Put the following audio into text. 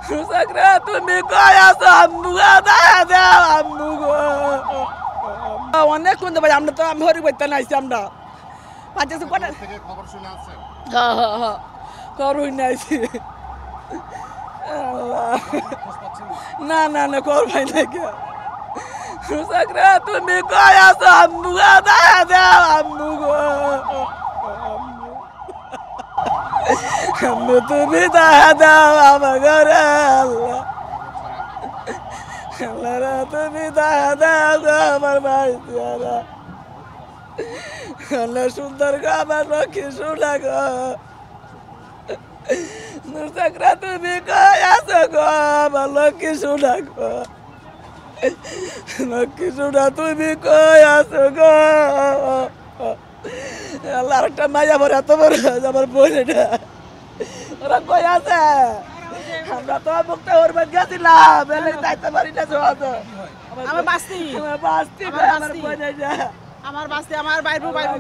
নুসাকরা তুমি কই আছো আম্মু গো দাও দাও আম্মু গো অনেক কোন ভাই আমরা তো আমি হরি বইতে নাইছি আমরা পাঁচ কোটা থেকে খবর শুনে আসছেন হ্যাঁ হ্যাঁ হ্যাঁ করুই নাইছি আল্লাহ খোঁজ পাচ্ছেন না না না না কর ভাই নাকি নুসাকরা তুমি কই আছো আম্মু গো দাও দাও আম্মু গো আম্মু তুমি দাও দাও আমার ঘরে আল্লাহ আল্লাহ তুমি দাও দাও আমার ভাই দিয়ারা আল্লাহ সুন্দর গো আমার লক্ষ্মী শোনা গো নুসাকরা তুমি কই আছো গো আমার লক্ষ্মী শোনা গো লক্ষ্মী শোনা তুমি কই আছো গো আল্লাহ একটা মায়া ভরে এত বড় আমার বোন এটা ওরা কই আছে আমরা তো মুক্ত ওরবাদ গেছিলাম এলে যাইতে পারি না আমার বাস্তি আমার বাস্তি আমার বোন এটা আমার বাস্তি আমার বাইরে বাইরে